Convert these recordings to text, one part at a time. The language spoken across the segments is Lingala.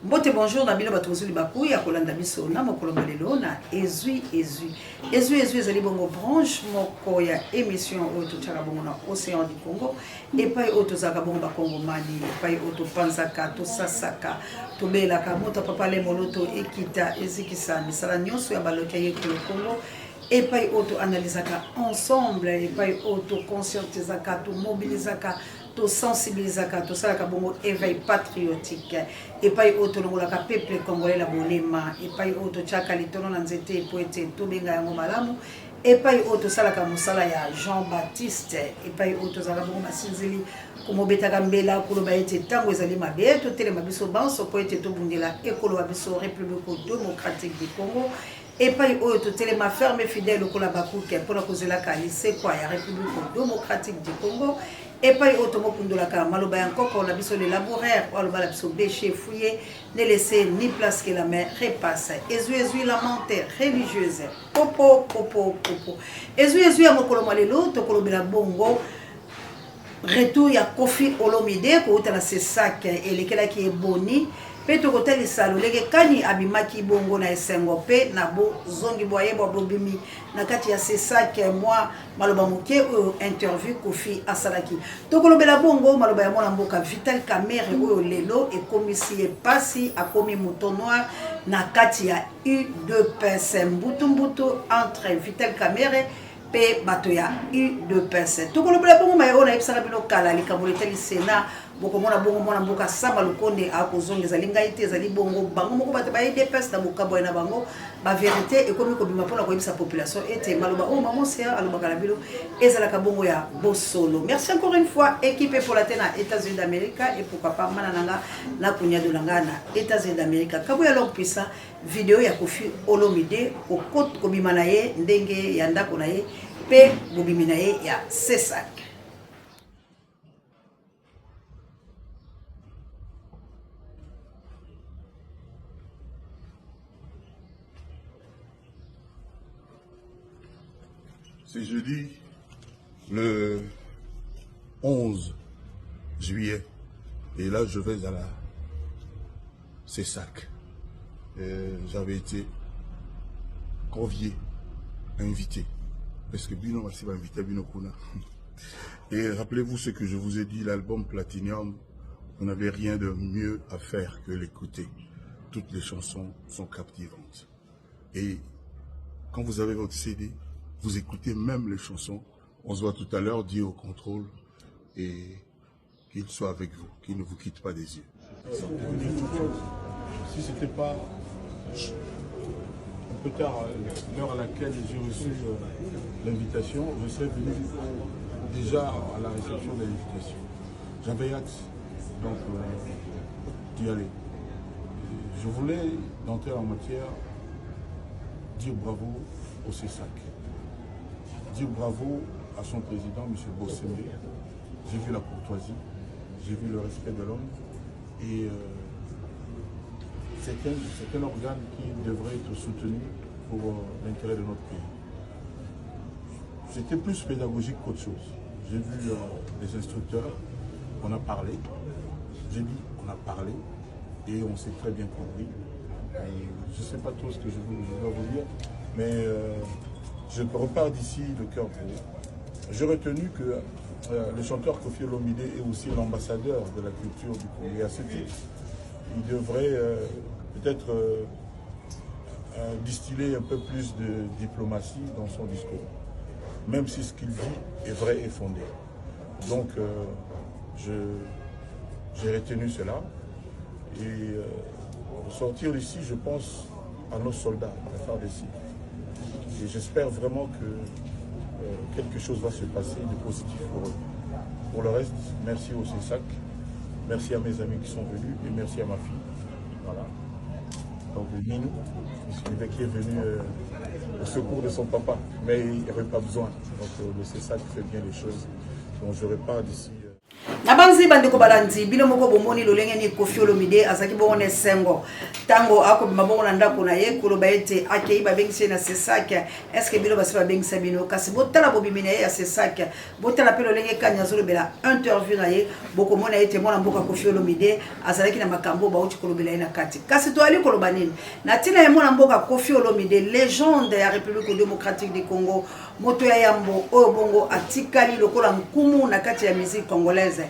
Mbote bonjour na bino bato zuli baku ya kolanda biso na mokolo malelo na ezui ezali bongo branche moko ya émission oyo totala bongo na Océan du Congo epai oyo tozalaka bongo bakongomani epai oyo topanzaka tosasaka tobelaka moto papa le moloto ekita ezikisa misala nyonso ya baloki ya yekolo Congo epai oyo toanalizaka ensemble epai oyo toconscientisaka tomobilisaka sensibilisaka to salaka bongo éveil patriotique epai oto longolaka peuple congolais la bolema epai oto chaka litono na nzete poete to benga yango malamu epai oto salaka musala ya Jean-Baptiste epai oto zala bongo masinzili komobetaka mbela koloba ete tango ezali mabe to telema biso banso poete to bundela ekolo wa biso République démocratique du Congo epai oyo to telema ferme fidèle kola bakuke pona kozelaka lisekwa ya République démocratique du Congo epai otomokundolaka maloba ya nkoko na biso les laboraires aloba la biso béché fouillé ne laisser ni place que la mer repasse ezui la mentée religieuse popo ezui ya mokolo malelo tokolobela bongo retour ya Kofi Olomide ko utala se sac elekelaki eboni pe tokotalisa lolenge kani abimaki bongo na esengo pe na bo zongi boye bobimi na kati ya se sac moi maloba moke interview Kofi asalaki tokolobela bongo maloba ya mwana mboka Vital Kamerhe oyo lelo ekomisi epasi akomi moto noir na kati ya U2PS mbutu entre Vital Kamerhe pe bato ya U2PS tokolobela bongo mayo na ebisaka bino kala likambo letali Sénat bokomona bongo mwana mboka Samba Lukonde akozongeza lingaite ezali bongo bango moko bato ba UDPS na bokabo na bango ba vérité ekomi kobima pona koyebisa population ete maloba o mamosia alobaka na bilo ezalaka bongo ya bosolo. Merci encore une fois équipe pour la tena États-Unis d'Amérique et pourquoi pas manananga na kunyado langana États-Unis d'Amérique kabo ya long puissant vidéo ya Kofi Olomide okot kobima na ye ndenge ya ndako na ye pe bobimi na ye ya CESAC. C'est jeudi, le 11 juillet, et là je vais à la CESAC. J'avais été convié, invité, parce que Bino m'a invité à Bino Kuna. Et rappelez-vous ce que je vous ai dit, l'album Platinum, on n'avait rien de mieux à faire que l'écouter. Toutes les chansons sont captivantes. Et quand vous avez votre CD, vous écoutez même les chansons. On se voit tout à l'heure, Dieu au contrôle, et qu'il soit avec vous, qu'il ne vous quitte pas des yeux. Si ce n'était pas un peu tard, l'heure à laquelle j'ai reçu l'invitation, je serais venu déjà à la réception de l'invitation. J'avais hâte donc d'y aller. Je voulais, d'entrer en matière, dire bravo au CESAC. Dire bravo à son président, M. Bossembe. J'ai vu la courtoisie, j'ai vu le respect de l'homme et c'est un organe qui devrait être soutenu pour l'intérêt de notre pays. C'était plus pédagogique qu'autre chose. J'ai vu les instructeurs, on a parlé, j'ai dit on a parlé et on s'est très bien compris. Je ne sais pas trop ce que je dois vous dire, mais je repars d'ici le cœur gros. J'ai retenu que le chanteur Kofi Olomide est aussi l'ambassadeur de la culture du Congo. Et à ce titre, il devrait peut-être distiller un peu plus de diplomatie dans son discours, même si ce qu'il dit est vrai et fondé. Donc, j'ai retenu cela. Et pour sortir d'ici, je pense à nos soldats, à faire d'ici. Et j'espère vraiment que quelque chose va se passer de positif pour eux. Pour le reste, merci au CESAC, merci à mes amis qui sont venus et merci à ma fille. Voilà. Donc Ninou, qui est venu au secours de son papa, mais il n'y avait pas besoin. Donc le CESAC fait bien les choses. Donc je repars d'ici. Nabanzi bande ko balandi bino moko bomoni lolenge ni Koffi Olomide azaki bone sengo tango ako mabongo na ndako na ye koloba ete akei ba bengisi na sesaka est-ce que bino basiba bengisa bino kasi botala bobimina ye ya sesaka botala pe lolenge kanya zolo bela interview na ye boko mona ete mona mboka Koffi Olomide azalaki na makambo ba uti kolobela ye na kati kasi to ali koloba nini na tina ye mona mboka Koffi Olomide légende ya République démocratique du Congo moto ya yambo oyo bongo atikali lokola nkumu na kati ya musique congolaise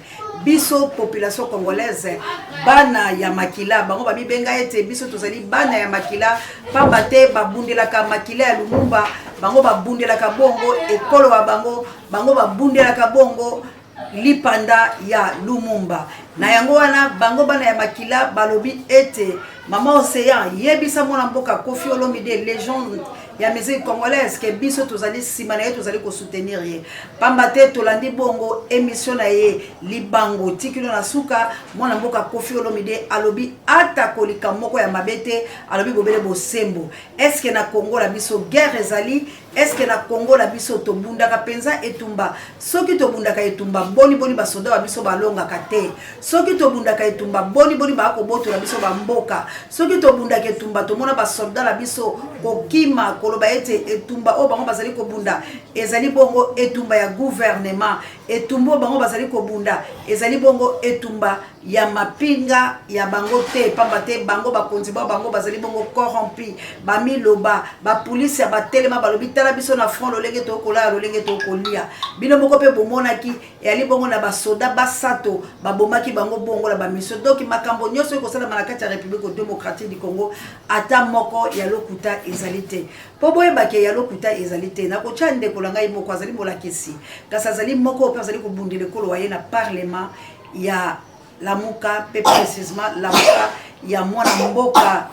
biso population congolaise bana ya makila bango babibenga ete biso tozali bana ya makila pamba te babundelaka makila ya Lumumba bango babundelaka bongo ekolo wa bango babundelaka bongo lipanda ya Lumumba na yango wana bango bana ya makila balobi ete mama Océan yebisa mona mboka Koffi Olomide légende ya musique congolaise ke biso tozali simana ye tozali ko soutenir ye pamba te tolandi bongo émission na ye libango tikilo na suka mwana mboka Koffi Olomide alobi ata kolika moko ya mabete alobi bobele bosembo est-ce que na Congo la biso guerre ezali est-ce que na Congo la biso to bundaka penza etumba soki to bundaka etumba boni basoda ba biso balongaka te soki to bundaka etumba boni ba ko boto la biso ba mboka soki to bundaka etumba to mona basoda la biso kokima koloba ete etumba o bango bazali ko bunda ezali bongo etumba ya gouvernement etumbo bango bazali ko bunda ezali bongo etumba ya mapinga ya bango te pamba te bango bakonzi bango bazali bongo corrompi bamiloba ba police ya batelema balobi tala biso na front lolenge to kola lolenge to kolia bino moko pe bomonaki yali bongo na basoda basato babomaki bango bongo la bamiso donc makambo nyonso ko sala malakati ya République démocratique du Congo ata moko ya lokuta ezalite po boye bake ya lokuta ezalite na ko chande ko langa imoko azali molakisi kasa azali moko pe azali ko bundele ko loye na parlement ya Lamuka pe précisément Lamuka ya mwana mboka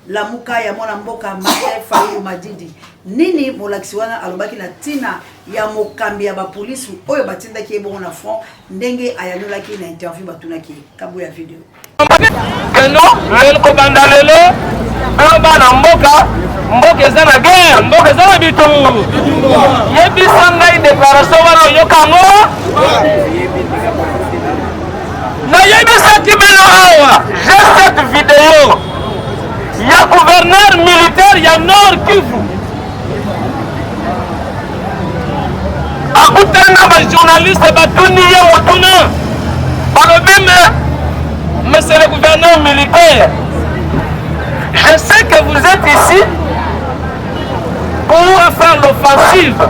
Lamuka ya mwana mboka Martin Fayulu Madidi nini molakisi wana alobaki na tina ya mokambi ya ba police oyo batinda ki ebongo na front ndenge ayalolaki na interview batunaki kabu ya video keno lelo ko bandalelo bana mboka eza na guerre mboka eza na bitu yebisa ngai déclaration wana yokango na yebisa kibelo awa j'ai cette vidéo ya gouverneur militaire ya Nord Kivu akutana ba journaliste batuni ya motuna balobime monsieur le gouverneur militaire je sais que vous êtes ici pour faire l'offensive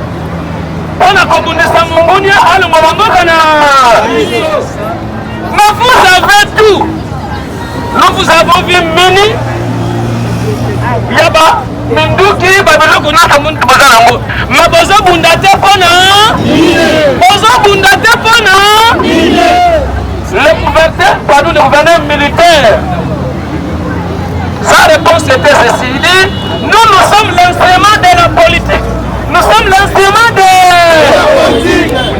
on a kobundisa mongonia ale mabamboka na mais vous avez tout nous vous avons vu mini yaba minduki babeloko na kamuntu bazanango ma bozo bundate pona le gouverneur militaire sa réponse était ceci il dit nous sommes l'instrument de la politique nous sommes l'instrument de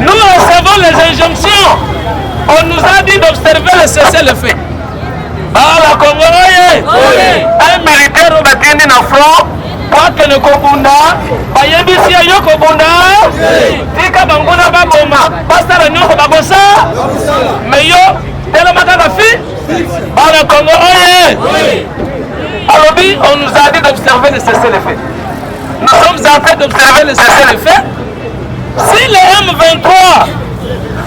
nous recevons les injonctions on nous a dit d'observer le cessez-le-feu la Congolais un militaire au batini na front kwa kene kobunda bayebisi yo kobunda tika bangona baboma pasara nyoko babosa mais yo tellement makaka fi la Congolais alobi on nous a dit d'observer le cessez-le-feu nous sommes en train d'observer le cessez-le-feu si les M23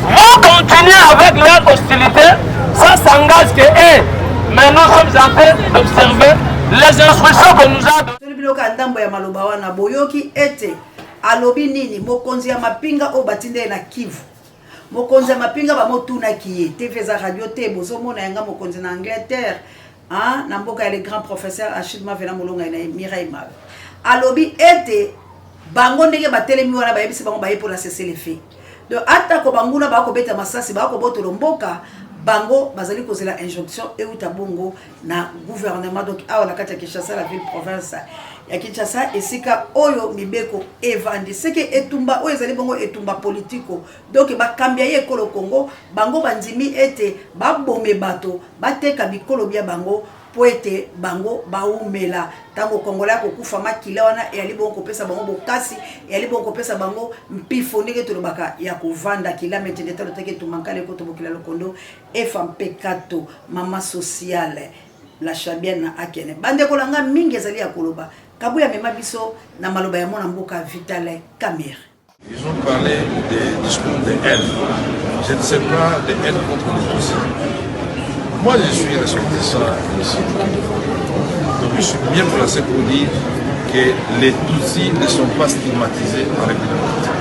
vont continuer avec leur hostilité ça s'engage que mais nous sommes en train d'observer les instructions qu'on nous a données. Biloka ndambo ya maloba wana boyoki ete alobi nini mokonzi ya mapinga o batinde na Kivu mokonzi ya mapinga ba motuna kiye TV za radio te bozomona yanga mokonzi na Angleterre na mboka ya le grand professeur Achille Mavela Molonga na Mireille Mal alobi ete bango ndenge batelemi wana bayebisi bango baye pour la cesser les faits donc ata ko banguna ba ko beta masasi ba ko botolo mboka bango bazali kozela injonction euta bongo na gouvernement donc awa na kati ya Kinshasa la ville province ya Kinshasa esika oyo mibeko evandi seke etumba oyo ezali bongo etumba politiko donc bakambia ye ekolo Congo bango bandimi ete babome bato bateka bikolo bia bango poete bango baumela tango kongola ko kufa makila wana e ali bongo pesa bango bokasi e ali bongo pesa bango mpifo ndenge tolobaka ya kovanda kila metende talo teke tumankale ko tobokila lokondo FMP4 mama sociale la chabienne na akene bande kolanga mingi ezali ya koloba kabuya mema biso na maloba ya mona mboka Vital Kamerhe. Ils ont parlé des discours de haine. Je ne sais pas de haine contre les Tutsis. Moi, je suis ressortissant ici. Donc, je suis bien placé pour dire que les Tutsis ne sont pas stigmatisés en République démocratique.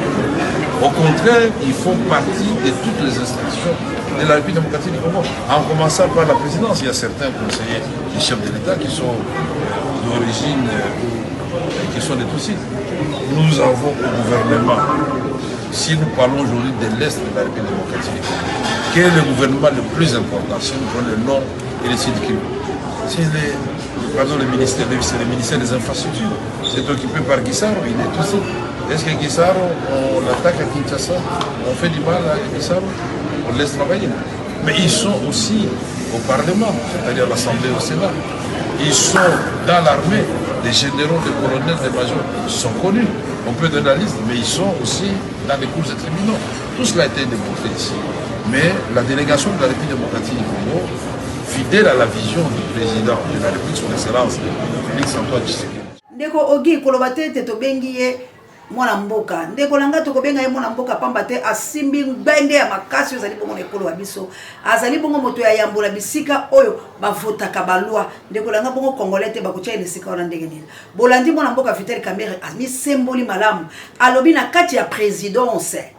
Au contraire, ils font partie de toutes les institutions de la République démocratique du Congo. En commençant par la présidence, il y a certains conseillers du chef de l'État qui sont d'origine, qui sont des Tutsis. Nous avons au gouvernement, si nous parlons aujourd'hui de l'Est de la République démocratique, quel est le gouvernement le plus important, si nous prenons le nord et le sud Kivu? C'est le ministère des Infrastructures. C'est occupé par Guissaro, il est aussi. Est-ce que Guissaro, on l'attaque à Kinshasa, on fait du mal à Guissaro, on laisse travailler? Mais ils sont aussi au Parlement, c'est-à-dire à l'Assemblée, au Sénat. Ils sont dans l'armée, des généraux, des colonels, des majors, ils sont connus. On peut donner la liste, mais ils sont aussi dans les cours de tribunaux. Tout cela a été démontré ici. Mais la délégation de la République démocratique du Congo, fidèle à la vision du président de la République, son excellence, Félix Antoine Tshisekedi. Ndeko Ogi Kolobate tobengiye mwana mboka ndeko langa tokobenga ye mwana mboka pamba te asimbi ngende ya makasi ozali bongo ekolo wa biso azali bongo moto ya yambola bisika oyo bavotaka balwa ndeko langa bongo congolais te bakotia ne sika wana ndenge nini bolandi mwana mboka Vital Kamerhe ami symboli malamu alobi na kati ya présidence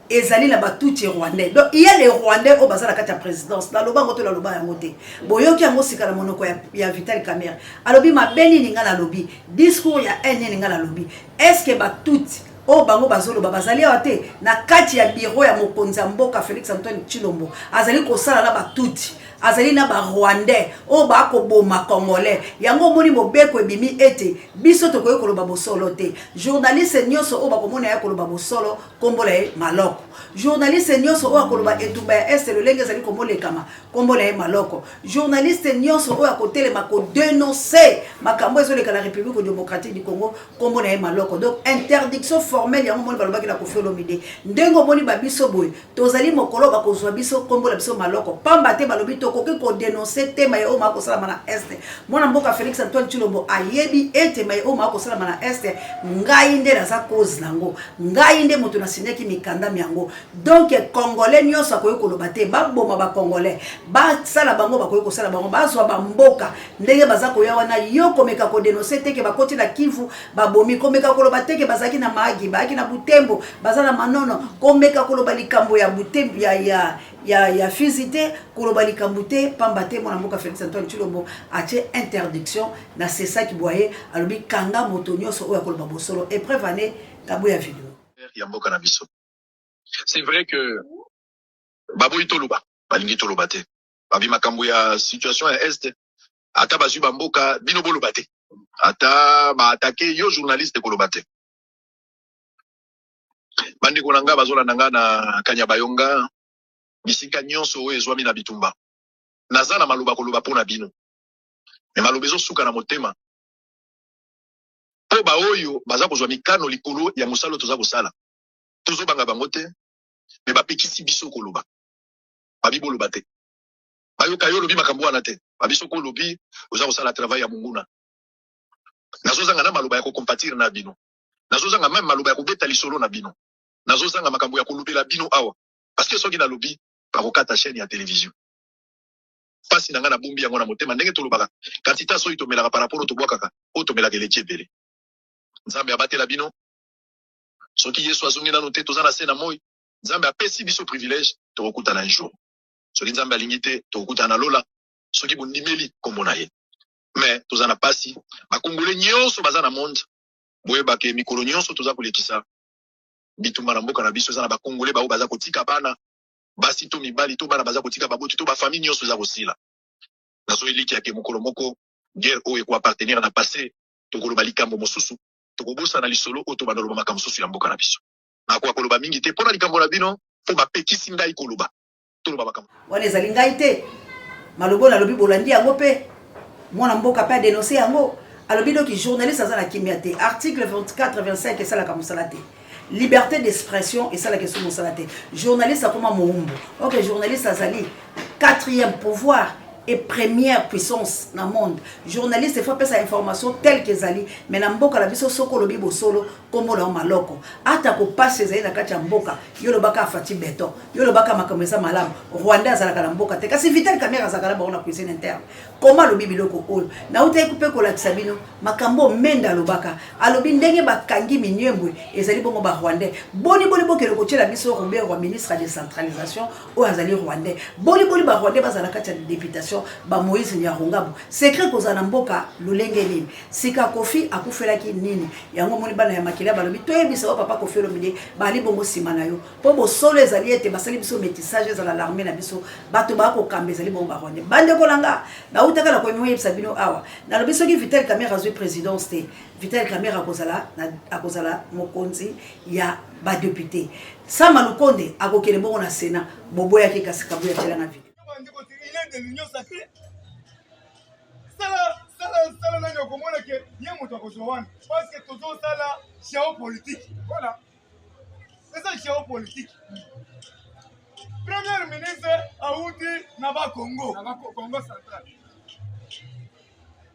ezali na batuti rwandais donc il y a les rwandais au bazala kati ya présidence na loba ngoto la loba yango te boyoki yango sika na monoko ya Vital Kamerhe alobi mabeni ninga na lobi discours ya ene ninga na lobi est-ce que batuti o bango bazoloba bazali awate na kati ya bureau ya mokonzi ya mboka Félix Antoine Tshilombo azali kosala na batuti azali na ba rwandais o ba ko boma congolais yango moni mobeko ebimi ete biso to koyo koloba bosolo te journaliste nyoso o ba komona ya koloba bosolo kombole maloko journaliste nyoso o akoloba etuba ya est le lenge zali kombole kama kombole maloko journaliste nyoso o akotele mako dénoncer makambo ezoleka la République démocratique du Congo kombole maloko donc interdiction formelle yango moni balobaki na Koffi Olomide ndengo moni ba biso boye tozali mokolo ba kozwa biso kombola biso maloko pamba te balobi to koki ko dénoncer tema ya oma ko sala mana est mwana mboka Félix Antoine Tshilombo ayebi ete ma oma ko sala mana est ngai nde na za cause nango ngai nde moto na sineki mikanda miango donc congolais nyoso akoyi koloba te baboma ba congolais ba sala bango bakoyi ko sala bango bazwa ba mboka ndenge baza koya wana yo komeka ko dénoncer te ke bakoti na Kivu babomi komeka koloba te ke bazaki na Magi baki na Butembo bazala manono komeka koloba likambo ya Butembo ya fizite koloba likambo te pamba te mwana mboka Félix Antoine Tshilombo atie interdiction na c'est ça qui boye alobi kanga moto nyoso oya koloba bosolo épreuve année kabuya vidéo ya mboka na biso. C'est vrai que baboyi toloba balingi toloba te babi makambo ya situation ya est ata bazwi bamboka bino boloba te ata ba attaquer yo journaliste koloba te bandeko na nga bazolanda nga na Kanyabayonga bisika nyonso oyo ezwami na bitumba naza na maloba koloba mpona bino me maloba ezosuka na motema mpo baoyo baza kozwa mikano likolo ya mosala toza kosala tozobanga bango te me bapekisi biso koloba babi boloba te bayoka yo lobi makambo wana te babiso ko lobi oza kosala travail ya monguna nazozanga na maloba ya kokompatire na bino nazozanga même maloba ya kobeta lisolo na bino nazozanga makambo ya kolobela bino awa parce que soki na lobi bakokata chaîne ya télévision pasi na nga na bumbi yango na motema ndenge tolobaka quantité soki tomelaka par rapport tobwakaka o tomelaka eleki ebele nzambe abatela bino soki yesu azongi nano te toza na se na moi nzambe apesi biso privilège tokokutana un jour soki nzambe alingi te tokokutana na lola soki bondimeli kombo na ye mais toza na pasi bakongole nyonso baza na monde boyebake mikolo nyonso toza kolekisa bitumba na mboka na biso eza na bakongole bao baza kotika bana basi to mibali to bana baza kotika baboti to bafamille nyonso eza kosila nazoyeliki yake mokolo moko guerre oyo ekoappartenir na passé tokoloba likambo mosusu tokobosana lisolo oyo tobanda loba makambo mosusu ya mboka na biso nakoka koloba mingi te mpona likambo na bino mpo bapekisi ngai koloba toloba makambo wana ezali ngai te malobo na lobi bolandi yango pe mwana mboka pe dénoncer yango alobi donc journaliste azala kimia te article 24 25 et ça la kamusala te liberté d'expression et ça la question musala te journaliste akoma moumbo OK journaliste azali quatrième pouvoir et première puissance dans le monde. Journaliste, il faut passer information telle que zali. Mais dans mboka la biso soko lobi bo solo comme la maloko. Ata ko passe zali na kati ya mboka. Yo lo baka fati beton. Yo lo baka makamesa malam. Rwanda zala kala mboka te. Kasi vital caméra zakala ba on a cuisine interne. Comment lobi biloko ol. Na uta ekupe ko la tsabino makambo menda lo baka. Alobi ndenge bakangi minyembwe ezali bongo ba Rwandais. Boni boke le koche la biso Robert wa ministre de décentralisation o azali Rwandais. Boni ba Rwandais bazala kati ya députation ba Moïse Nyarungabo secret kozana mboka lolenge nini sika Kofi akufelaki nini yango moni bana ya makila balobi toyebisa wa papa Kofi Olomide bali bongo simana yo po bo solo ezali ete basali biso métissage za l'armée na biso bato ba ko kambe ezali bongo baronde bande kolanga na utaka la komi yebisa bino awa na lobi soki Vital Kamerhe azwi présidence te Vital Kamerhe akozala mokonzi ya ba député Sama Lukonde akokele bongo na Sénat boboya ki kasika boya tela na vie de l'union sacrée. Ça n'a pas comment que parce que tout ça là géopolitique. Voilà. C'est ça géopolitique. Premier ministre Aoudi Naba Congo. Congo central.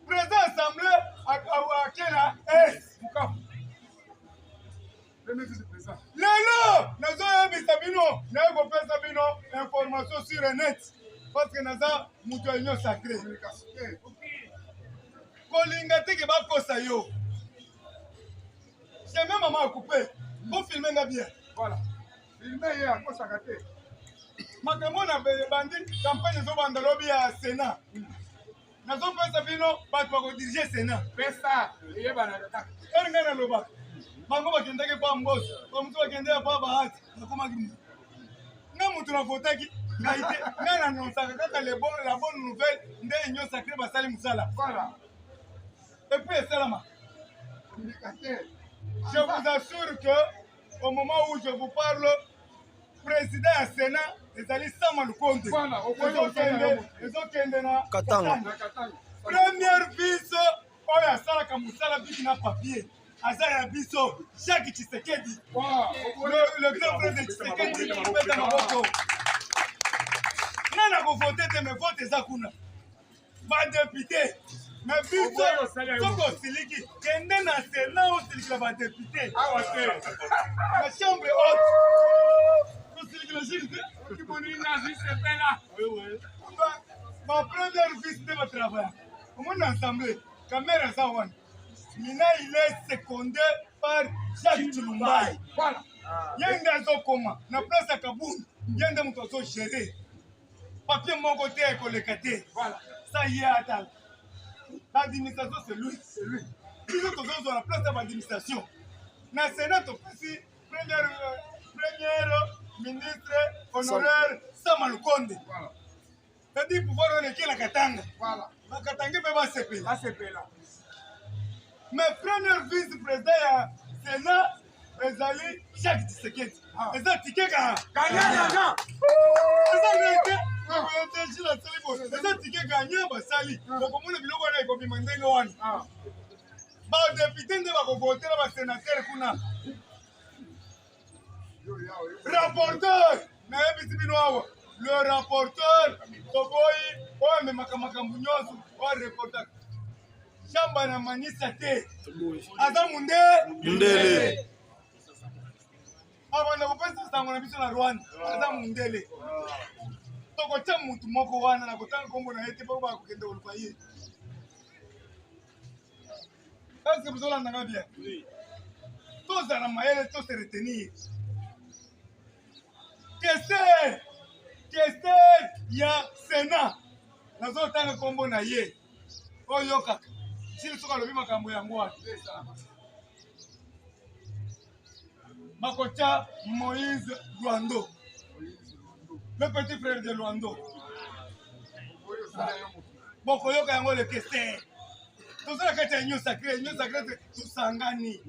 Président assemblée à Kenya est Bukavu. Lelo, nous avons mis Sabino, nous avons fait Sabino information sur le net. Parce que nous avons une union sacrée. Kolinga te ke ba kosa yo. J'ai même maman coupé. Pour filmer na bien. Voilà. Filmer ya kosa kate. Makambo na bandi campagne zo banda lobby à Sénat. Nazo pesa bino ba ko diriger Sénat. Pesa yeba na kaka. Eringa na loba. Bango ba kendeke pa mbos. Ko mtu ba kendeke pa bahati. Nakoma gini. Na mutu na votaki. La bonne nouvelle de l'union sacrée Basali Moussala. Voilà. Et puis, Salama. Je vous assure que au moment où je vous parle, président du Sénat, les alliés Sama Lukonde. Voilà. Ils ont kendi na Katanga. Première vice, oya sala Moussala biki na papier. Azaya biso, Jacques Tshisekedi. Le grand frère de Tshisekedi qui fait dans Maboko. Nana ko voter mais vote za kuna ba député mais biso soko siliki kende na Sénat o siliki ba député awa te la chambre haute ko siliki la justice qui boni na justice là oui ma première vice de votre travail mon assemblée caméra ça one mina il est secondé par Jacques Tulumbai voilà yenda zo koma na place ya Kabundu yenda mtu azo gérer papier mon côté est collecté. Voilà. Ça y est, attends. L'administration, c'est lui. C'est lui. Nous sommes dans la place de l'administration. Dans le Sénat, aussi, première ministre honoraire Sama Lukonde. Voilà. C'est-à-dire pouvoir renéquer la Katanga. Voilà. La Katanga peut pas s'épeler. La s'épeler là. Mais premier vice-président du Sénat, Ezali Jacques Tshisekedi. Ezali Tikeka. Gagnant. C'est ticket gagnant basali donc on a biloko na ekobi mandenge wana ba député nde ba voter ba sénateur kuna rapporteur na ebiti bino awa le rapporteur toboyi o me makambo nyoso o reporter chamba na manisa te aza mundele abana kopesa sango na biso na Rwanda aza mundele toko cha mutu moko wana na kotanga kombo na yete ba kokende oluka ye. Est-ce que vous avez bien? Oui. Tous à la maille, tous se retenir. Qu'est-ce y a Sénat? Nous avons tant de combo na ye. Oh yoka. Si le soka lobi makambo ya ngwa. Makocha Moïse Luando. Le petit frère de Luando. Bon, koyoka yango le kester. Tout ça que tu es sacré, tout sangani.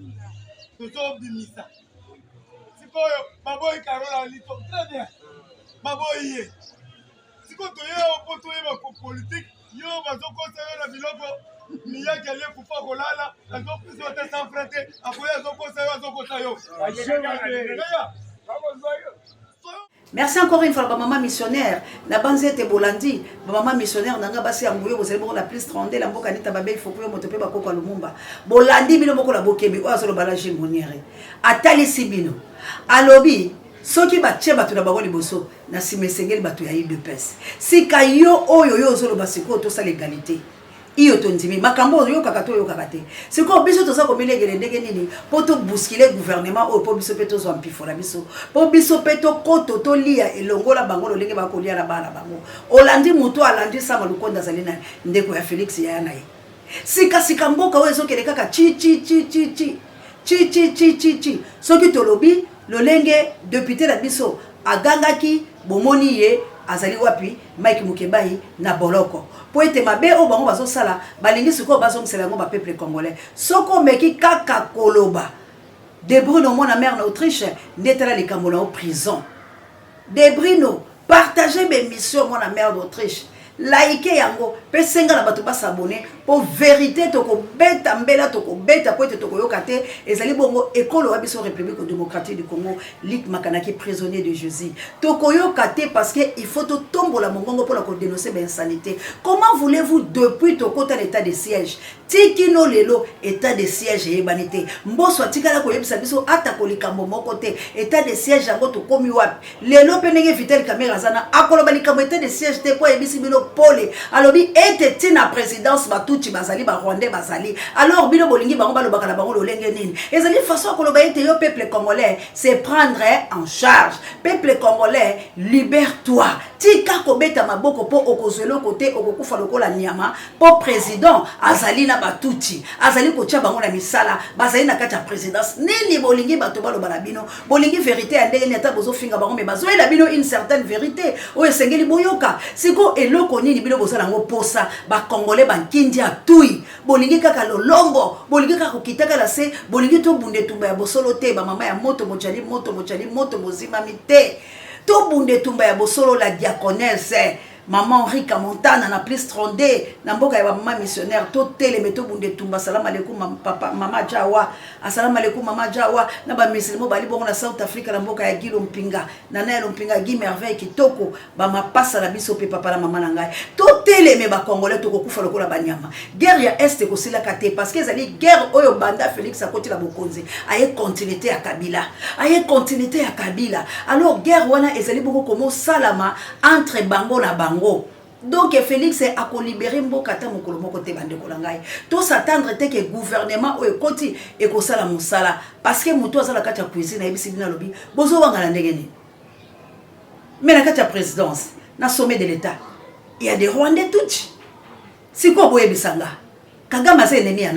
Tout ça bimisa. Si quoi, Baboy Carola Lito, très bien. Baboy, sikoyo toye po toyeba politique yo bazokosa yo na biloko miyaki alie kufa kolala azopesa yo te sans frais te akoya azokosa yo Merci encore une fois, maman missionnaire. La banzette Bolandi, maman missionnaire, nanga basi ambuyo, vous allez voir la plus trondée, la mboka nita babé, il faut que vous montez pas quoi lumumba. Bolandi, bino moko la bokebi, oazo lo balaji moniere. Atali sibino. Alobi, soki batie batu na bango liboso, na simesengeli batu ya UDPS. Si kayo oyo yo zo lo basiko to sa l'égalité. Iyo tondimi makambo yo kakato yo kakate siko biso to sa ko melegele ndenge nini poto bousculer gouvernement o po biso peto zo ampifola biso po biso peto koto to lia elongola bango lo lenge ba ko lia na bana bango olandi muto alandi sama lukonda zalina ndeko ya Felix ya naye sika mboka wezo kele kaka chi soki tolobi lo lenge député la biso agangaki bomoni ye azali wapi Mike Mukebai na boloko po ete mabe o bango bazo sala balingi siko bazo msela ngo ba peuple congolais soko meki kaka koloba De Bruno mona mère na Autriche ndetala likambo na prison De Bruno partager mes missions mona mère d'Autriche like yango pe senga na bato ba s'abonner pour vérité toko beta mbela toko beta po ete toko yokate ezali bongo ekolo wa biso République démocratique du Congo Lik Makanaki prisonnier de Jésus toko yokate parce que il faut to tombo la mongongo pour la dénoncer ben insanité. Comment voulez-vous depuis toko ta l'état de siège tikino lelo état de siège et banité mboso atikala ko yebisa biso ata ko likambo moko te état de siège yango to komi wapi lelo penenge Vital Kamerhe zana akoloba likambo état de siège te po yebisi bilo pole alobi ete tina présidence batuti bazali ba rwandais bazali alors bino bolingi bango balobaka na bango lolenge nini ezali façon koloba ete yo peuple congolais c'est prendre en charge peuple congolais libère-toi tika kobeta maboko po okozwelo côté okokufa lokola nyama po président azali na batuti azali kotia bango na misala bazali na kati ya présidence nini bolingi bato baloba na bino bolingi vérité ya ndenge neta bozo finga bango me bazoyela bino une certaine vérité oyo esengeli boyoka siko eloko nini bino bozala ngo posa ba congolais bankindi atui bolingi kaka lolombo bolingi kaka kokitaka la se bolingi to bunde tumba ya bosolo te ba mama ya moto mochali moto bozima mite to bunde tumba ya bosolo la diaconesse maman Rika Montana na plus trondé na mboka ya maman missionnaire to tele meto bunde tumba salam aleikum papa mama Jawa assalamu alaikum mama Jawa na ba musulmo bali bongo na South Africa na mboka ya Gilo Mpinga na Nelo Mpinga Guy Merveille kitoko ba mapasa na biso pe papa na mama na ngai to tele me ba congolais to kokufa lokola banyama guerre ya est ko sila kate parce que ezali guerre oyo banda Félix akoti la bokonzi aye continuité ya Kabila alors guerre wana ezali boko komo salama entre bango na bango. Donc Félix a libéré mboka ta mokolo moko te bande kolangai to s'attendre te que gouvernement o ekoti ekosala musala parce que muto azala kati ya cuisine na bisi bina lobi bozo wanga na ndenge ni mais na kati ya présidence na sommet de l'état il y a des Rwandais tout siko boye bisanga Kagame c'est ennemi ya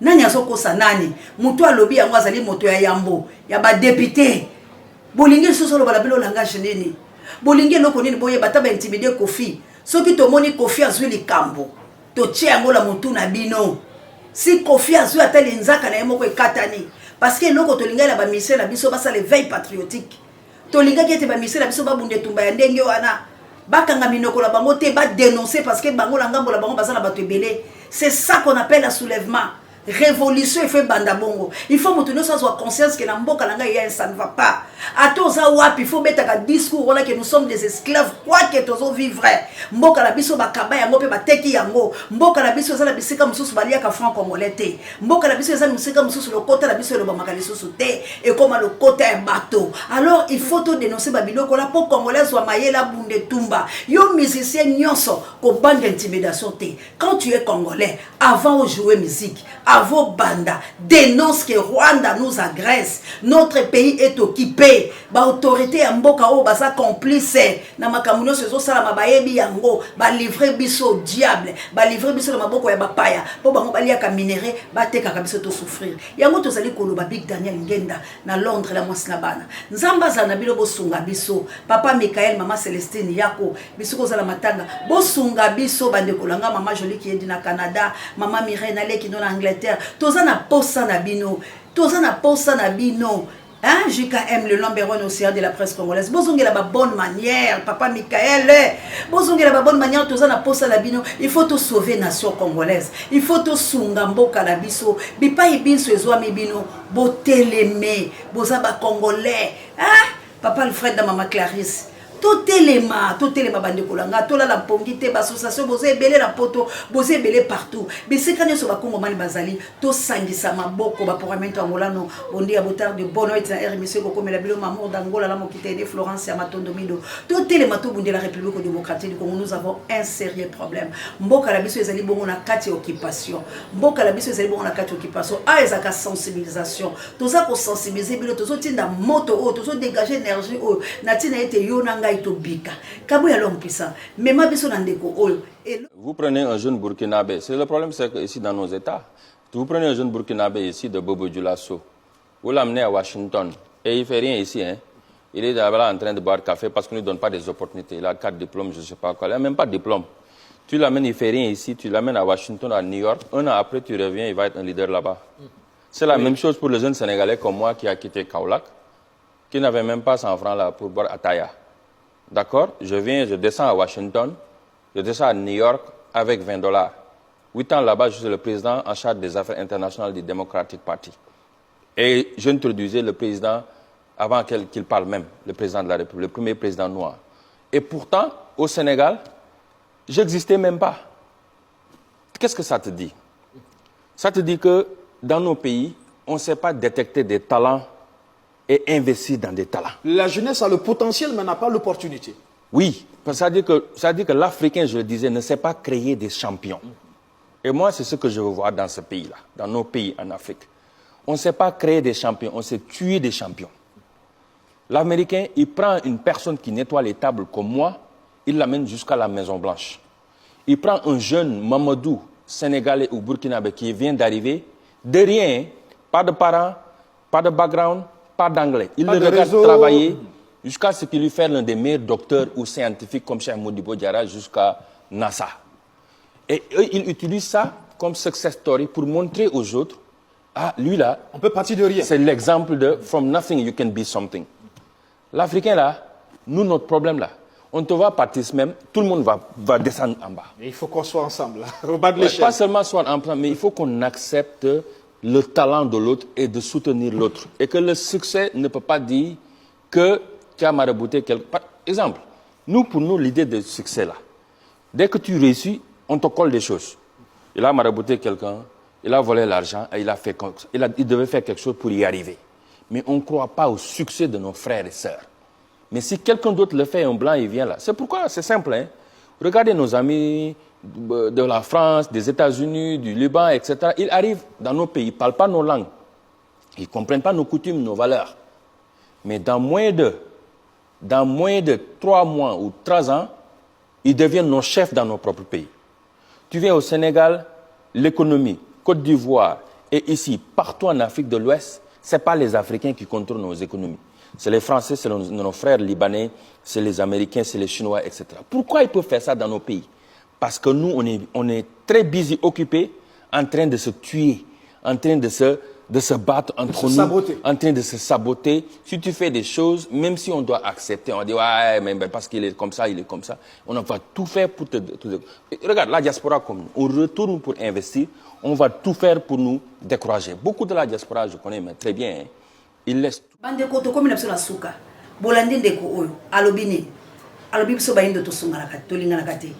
nani azokosa nani muto alobi yango azali moto ya yambo ya ba député bolingi sosolo bala bilo langage nini bolingi loko nini boye bataba intimider Kofi soki to moni Kofi azwi likambo to tie yango la mutu na bino si Kofi azwi atali nzaka na yemoko ekatani parce que loko to linga la ba mission na biso basa le veille patriotique to linga ki ete ba mission na biso ba bunde tumba ya ndenge wana bakanga minoko la bango te ba dénoncer parce que bango la ngambo la bango basa na bato ebele c'est ça qu'on appelle un soulèvement révolution il fait banda bongo il faut montrer sans avoir conscience que la mboka langa ya ça ne va pas atoza wapi il faut mettre un discours là que nous sommes des esclaves quoi que tozo vivre mboka la biso bakaba yango pe bateki yango mboka la biso za la bisika mususu balia ka franc congolais te mboka la biso za musika mususu le côté la biso le bamaka lisusu te et comme le côté un bateau alors il faut to dénoncer babiloko la po congolaise wa mayela bunde tumba yo musicien nyonso ko bande intimidation te quand tu es congolais avant de jouer musique avant banda dénonce que Rwanda nous agresse notre pays est occupé ba autorité ya mboka o basa complice na makamuno sezo sala mabayebi yango ba livrer biso au diable ba livrer biso na maboko ya bapaya po bango balia ka minéré ba teka ka biso to souffrir yango to zali koloba Big Daniel Ngenda na Londres la mwasi na bana nzamba za na bilo bosunga biso papa Michael mama Celestine yako biso ko zala matanga bosunga biso bande kolanga mama Jolie qui est na Canada mama Mireille na leki no na Angleterre toza na posa na bino Hein, JKM, le number one océan de la presse congolaise. Bozongela ba bonne manière, papa Michael. Bozongela ba bonne manière, tous na posa la bino. Il faut tout sauver nation congolaise. Il faut tout sungambo kalabiso. Bipa ibinso ezwa mibino. Boteleme, bozaba congolais. Hein? Papa Alfred da maman Clarisse. Tout élément bande kolanga, tout la pongité, l'association, bosé belé la poto, bosé belé partout. Mais c'est quand ils Congo mani bazali, tout sangisa maboko, pour amener en molano, on dit à botard de bonne et RMC, comme la bilo maman d'Angola, la mokité de Florence et Amatondo. Tout élément tout de la République démocratique du Congo, nous avons un sérieux problème. Mboka la biso ezali bon on a 4 occupations. Mboka la biso ezali bon on a 4 occupations. Ah ezaka sensibilisation. Tout ça pour sensibiliser bilo, tout ça tinda moto, tout ça dégager énergie, natina été yonanga. Vous prenez un jeune burkinabé, c'est le problème, c'est qu'ici dans nos États, vous prenez un jeune burkinabé ici de Bobo Dioulasso, vous l'amenez à Washington, et il ne fait rien ici, hein. Il est là en train de boire café parce qu'on ne lui donne pas des opportunités. Il a 4 diplômes, je ne sais pas quoi, il n'a même pas de diplôme. Tu l'amènes, il ne fait rien ici, tu l'amènes à Washington, à New York, un an après tu reviens, il va être un leader là-bas. C'est la même chose pour le jeune Sénégalais comme moi qui a quitté Kaolack, qui n'avait même pas 100 francs là pour boire à Taya. D'accord? Je descends à Washington, je descends à New York avec $20. 8 ans là-bas, je suis le président en charge des affaires internationales du Democratic Party. Et j'introduisais le président, avant qu'il parle même, le président de la République, le premier président noir. Et pourtant, au Sénégal, je n'existais même pas. Qu'est-ce que ça te dit? Ça te dit que dans nos pays, on ne sait pas détecter des talents et investir dans des talents. La jeunesse a le potentiel, mais n'a pas l'opportunité. Oui, ça veut dire que l'Africain, je le disais, ne sait pas créer des champions. Et moi, c'est ce que je veux voir dans ce pays-là, dans nos pays en Afrique. On ne sait pas créer des champions, on sait tuer des champions. L'Américain, il prend une personne qui nettoie les tables comme moi, il l'amène jusqu'à la Maison Blanche. Il prend un jeune Mamadou, sénégalais ou burkinabé qui vient d'arriver, de rien, pas de parents, pas de background, pas d'anglais. Il le regarde travailler jusqu'à ce qu'il lui fasse l'un des meilleurs docteurs ou scientifiques comme Cheikh Modibo Diarra jusqu'à NASA. Et eux, ils utilisent ça comme success story pour montrer aux autres, ah, lui là, on peut partir de rien. C'est l'exemple de from nothing you can be something. L'Africain là, nous, notre problème là, on te voit partir même, tout le monde va descendre en bas. Et il faut qu'on soit ensemble, là, au bas de l'échelle. Pas seulement soit ensemble, mais il faut qu'on accepte le talent de l'autre et de soutenir l'autre. Et que le succès ne peut pas dire que tu as marabouté quelqu'un. Par exemple, nous, pour nous, l'idée de succès là, dès que tu réussis, on te colle des choses. Il a marabouté quelqu'un, il a volé l'argent et il devait faire quelque chose pour y arriver. Mais on ne croit pas au succès de nos frères et sœurs. Mais si quelqu'un d'autre le fait, un blanc, il vient là. C'est pourquoi, c'est simple, hein. Regardez nos amis de la France, des États-Unis, du Liban, etc. Ils arrivent dans nos pays, ils ne parlent pas nos langues. Ils ne comprennent pas nos coutumes, nos valeurs. Mais dans moins de 3 mois ou 3 ans, ils deviennent nos chefs dans nos propres pays. Tu viens au Sénégal, l'économie, Côte d'Ivoire et ici, partout en Afrique de l'Ouest, ce n'est pas les Africains qui contrôlent nos économies. C'est les Français, c'est nos frères libanais, c'est les Américains, c'est les Chinois, etc. Pourquoi ils peuvent faire ça dans nos pays? Parce que nous, on est très busy, occupés, en train de se tuer, en train de se battre entre nous, en train de se saboter. Si tu fais des choses, même si on doit accepter, on va dire, ouais, mais parce qu'il est comme ça, il est comme ça, on va tout faire pour te... Regarde, la diaspora comme nous, on retourne pour investir, on va tout faire pour nous décourager. Beaucoup de la diaspora, je connais mais très bien, hein, ils laissent... Bande koto komi na biso na suka. Bolandi ndeko oyo, alobini. Alobi biso bayindo to sunga na kati, to linga na kati.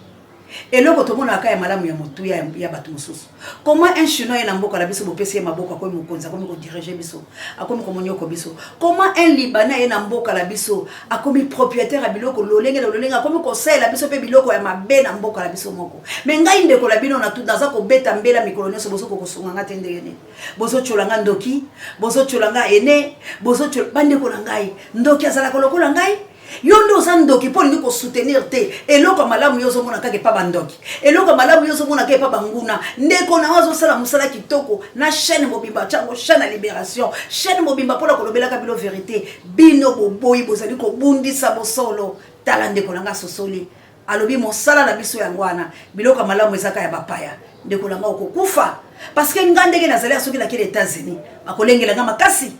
Eloko to mona akaya malamu ya motu ya batu mususu. Comment un chinois ena mboka la biso bopesi ya maboko akomi mokonza akomi ko diriger biso, akomi ko monyoko biso. Comment un libanais ena mboka la biso akomi propriétaire ya biloko lolenga akomi ko sala biso pe biloko ya mabe na mboka la biso moko. Mais ngai ndeko la bino na tout dans ko beta mbela mikolo nyoso bozo ko sunga ngate ndene. Bozo cholanga ndoki, bozo cholanga ene, bozo bande ko ngai. Ndoki azala ko lokola ngai. Yondo sandoki pour nous soutenir te eloko malamu yozo mona kake pa bandoki eloko malamu yozo mona kake pa banguna ndeko na wazo sala musala kitoko na chaîne mobimba chango chaîne libération chaîne mobimba pour la kolobela kabilo vérité bino boboyi bozali ko bundisa bosolo tala ndeko nanga sosoli alobi mosala na biso yangwana biloko malamu ezaka ya bapaya ndeko nanga okufa parce que ngandeke nazali asoki na kile États-Unis akolengela nga makasi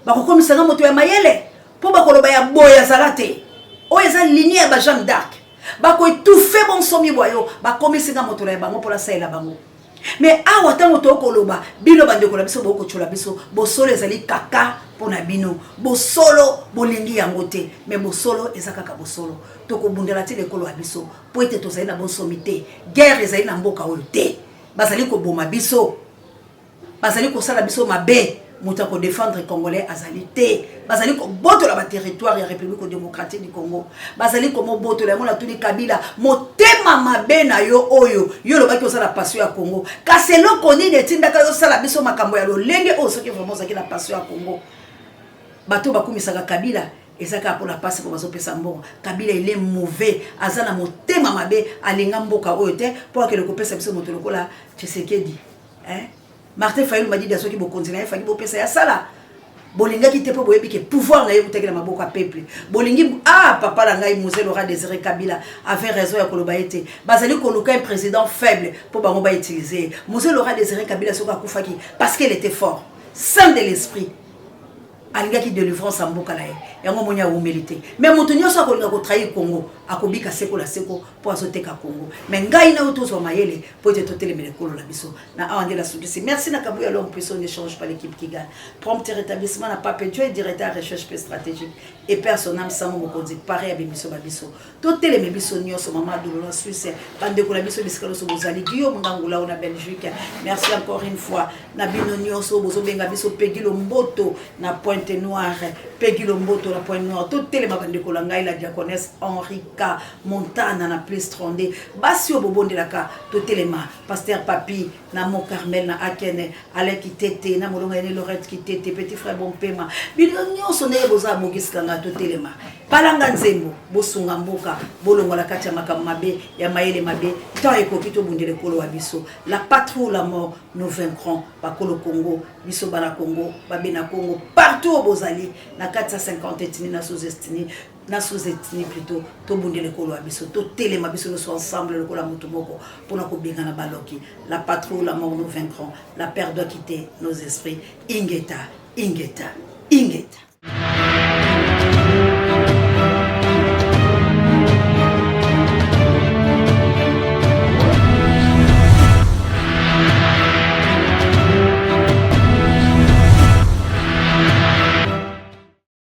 bakokomisanga moto ya mayele po bakoloba ya boya zalate o eza ligne ya ba Jeanne d'Arc bako étouffer bon somi boyo bakomisinga moto ya bango pour la saela bango mais awa tango to koloba bino bandeko la biso boko chola biso bosolo ezali kaka pona bino bosolo bolingi yango te mais bosolo eza kaka bosolo to ko bundela ti lekolo ya biso po ete tozali na bonsomi te guerre ezali na mboka oyo te bazali ko boma biso bazali ko sala biso mabe muta ko défendre congolais azali te bazali ko botola ba territoire ya République démocratique du Congo bazali ko mo botola mo la tuni Kabila motema mabe na yo oyo yo lo baki osala passion ya Congo kasi eloko nini etindaka yo sala biso makambo ya lolenge oyo soki vraiment zaki na passion ya Congo bato bakumisaka Kabila ezaka pour la passe pour bazopesa mbongo Kabila il est mauvais azana motema mabe alinga mboka oyo te pour que le kopesa biso moto lokola Tshisekedi Martin Fayulu m'a dit d'asso qui bo continuer fa ki bo pesa ya sala bolinga ki te po boyebi ke pouvoir na yebuta na maboko ya peuple bolingi papa la ngai Mzee Laurent Désiré Kabila avait raison ya koloba ete bazali koluka un président faible pour bango ba utiliser Mzee Laurent Désiré Kabila soka kufaki parce qu'il était fort saint de l'esprit alinga ki délivrance en mboka la ye yango monya humilité mais moto nyoso akolinga ko trahir Congo akobika seko la seko po azoteka Congo mais ngai na otozo mayele po ete totele melekolo la biso na awande la sudisi merci na kabuya l'homme puissant n'échange pas l'équipe qui gagne prompt rétablissement na Pape Dieu directeur recherche stratégique et personnel sans mo konzi pareil abiso babiso totele me biso nyoso mama dolo la Suisse bande ko la biso biskalo so bozali Guillaume Ngangula na Belgique merci encore une fois na bino nyoso bozo benga biso Pegilo Mboto na Pointe Noire Pegilo Mboto la Pointe Noire totele mabande ko la ngai la diaconesse Henrika Montana na plus 32 basio bobonde la ka totelema pasteur Papi na Mo Carmel na Akene Alain Kitete na molonga ne Lorette Kitete petit frère Bompema bino nyoso ne boza bogiskanga totelema balanga nzembo bosunga mboka bolongola kati ya makambo mabe ya mayele mabe tant ekoki to bundele kolo wa biso la patrie ou la mort nous vaincrons bakolo Congo biso bana Congo babena Congo partout au bozali na 450 ethnie na sous-ethnie plutôt to bundele kolo wa biso to telema biso nous ensemble le kola mutu moko pona ko benga na baloki la patrie ou la mort nous vaincrons la peur doit quitter nos esprits ingeta